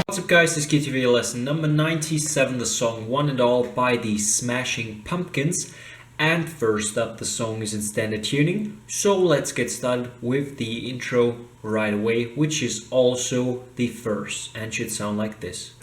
What's up guys, this is KTV lesson number 97, the song One and All by the Smashing Pumpkins. And first up, the song is in standard tuning, so let's get started with the intro right away, which is also the verse and should sound like this.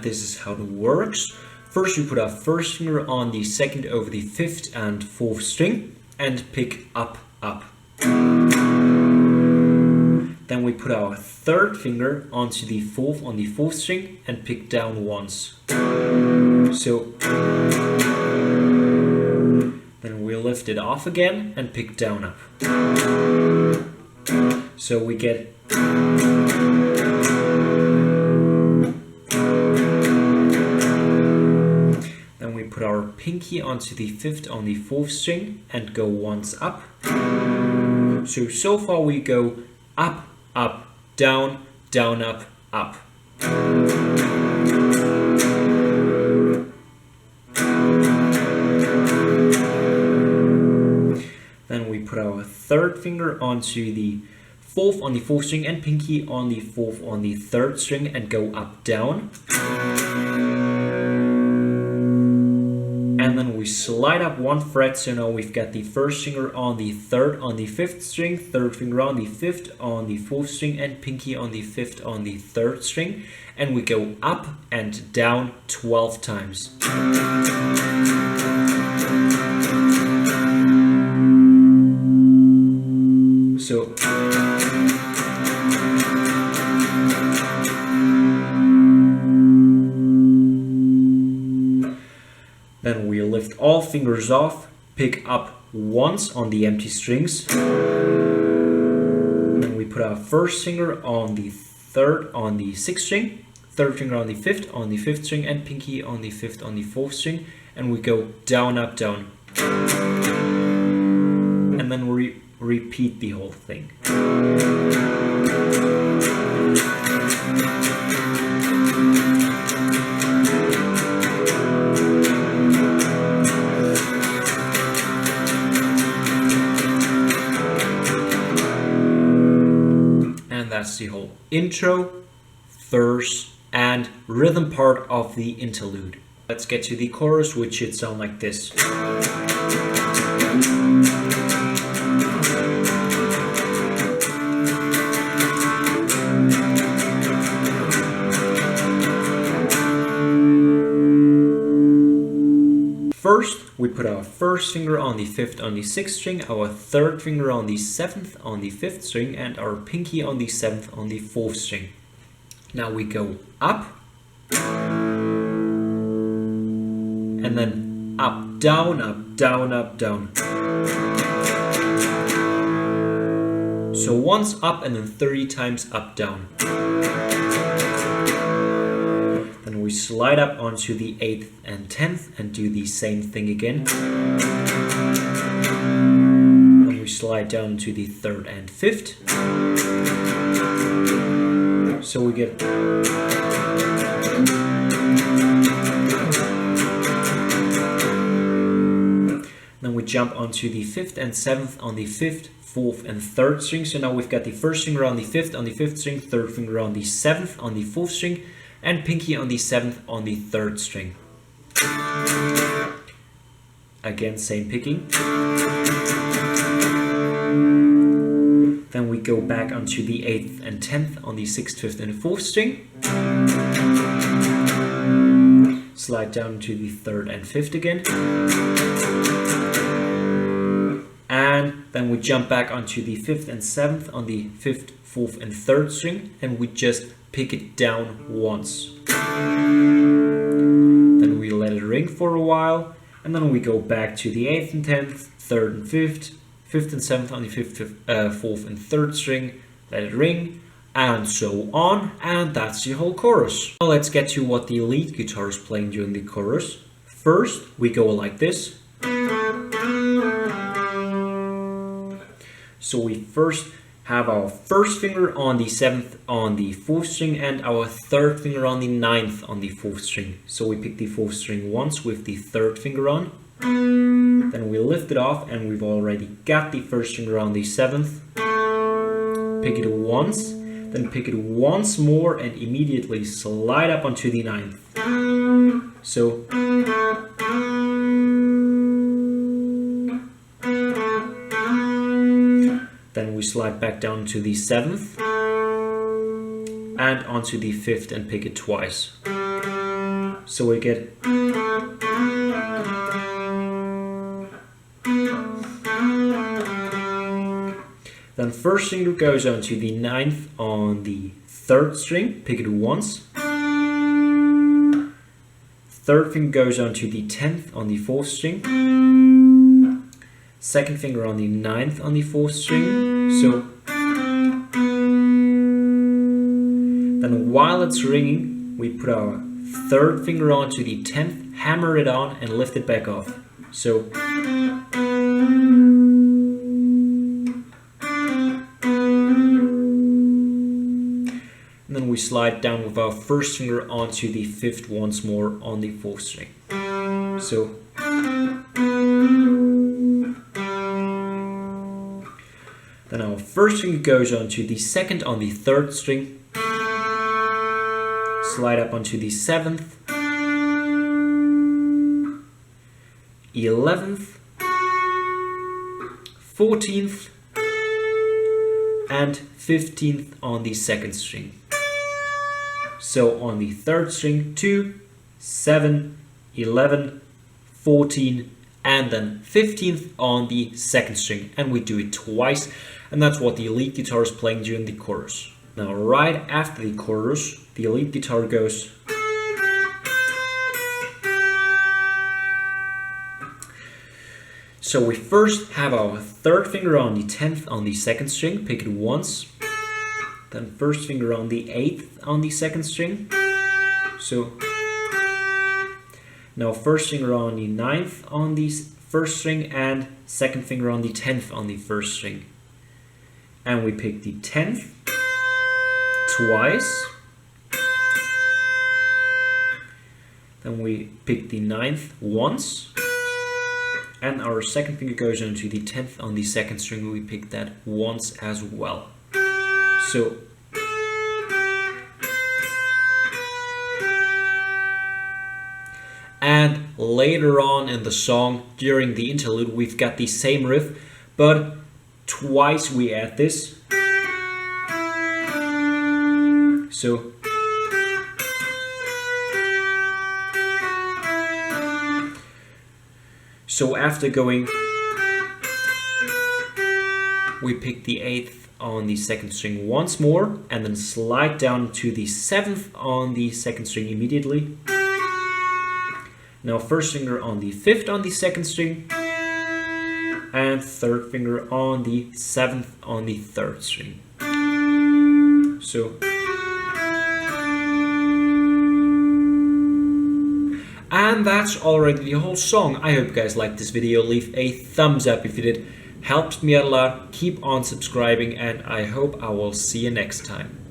This is how it works. First you put our first finger on the second over the fifth and fourth string and pick up, up. Then we put our third finger onto the fourth on the fourth string and pick down once. So then we lift it off again and pick down up. So we get put our pinky onto the fifth on the fourth string and go once up. So far we go up, up, down, down, up, up. Then we put our third finger onto the fourth on the fourth string and pinky on the fourth on the third string and go up, down. And then we slide up one fret, so now we've got the first finger on the third on the fifth string, third finger on the fifth on the fourth string, and pinky on the fifth on the third string. And we go up and down 12 times. So then we lift all fingers off, pick up once on the empty strings. Then we put our first finger on the third on the sixth string, third finger on the fifth string, and pinky on the fifth on the fourth string. And we go down, up, down. And then we repeat the whole thing. That's the whole intro, verse, and rhythm part of the interlude. Let's get to the chorus, which should sound like this. First, we put our first finger on the fifth on the sixth string, our third finger on the seventh on the fifth string, and our pinky on the seventh on the fourth string. Now we go up, and then up, down, up, down, up, down. So once up and then 30 times up, down. Then we slide up onto the 8th and 10th and do the same thing again. Then we slide down to the 3rd and 5th. So we get then we jump onto the 5th and 7th on the 5th, 4th and 3rd string. So now we've got the first finger on the 5th string, third finger on the 7th on the 4th string, and pinky on the 7th on the 3rd string. Again, same picking. Then we go back onto the 8th and 10th on the 6th, 5th and 4th string. Slide down to the 3rd and 5th again. And then we jump back onto the 5th and 7th on the 5th, 4th and 3rd string, and we just pick it down once. Then we let it ring for a while, and then we go back to the 8th and 10th, 3rd and 5th, 5th and 7th on the 5th, 4th and 3rd string, let it ring, and so on, and that's the whole chorus. Now let's get to what the lead guitar is playing during the chorus. First, we go like this. So we first have our first finger on the 7th on the 4th string and our third finger on the 9th on the 4th string. So we pick the 4th string once with the third finger on, then we lift it off and we've already got the first finger on the 7th. Pick it once, then pick it once more and immediately slide up onto the 9th. So then we slide back down to the 7th and onto the 5th and pick it twice. So we get then first finger goes onto the 9th on the 3rd string, pick it once. Third finger goes onto the 10th on the 4th string. Second finger on the 9th on the 4th string. So then while it's ringing, we put our third finger onto the 10th, hammer it on and lift it back off. So and then we slide down with our first finger onto the 5th once more on the 4th string. So then our first finger goes onto the 2nd on the 3rd string, slide up onto the 7th, 11th, 14th, and 15th on the 2nd string. So on the 3rd string, 2, 7, 11, 14, and then 15th on the 2nd string. And we do it twice, and that's what the lead guitar is playing during the chorus. Now right after the chorus, the lead guitar goes. So we first have our third finger on the 10th on the 2nd string, pick it once. Then first finger on the 8th on the 2nd string. So now first finger on the 9th on the 1st string and second finger on the 10th on the 1st string. And we pick the 10th twice. Then we pick the 9th once. And our second finger goes onto the 10th on the 2nd string. We pick that once as well. So and later on in the song, during the interlude, we've got the same riff, but twice we add this. So after going, we pick the 8th on the 2nd string once more and then slide down to the 7th on the 2nd string immediately. Now first finger on the 5th on the 2nd string and third finger on the 7th on the 3rd string. So and that's already the whole song. I hope you guys liked this video. Leave a thumbs up if you did. Helps me out a lot. Keep on subscribing and I hope I will see you next time.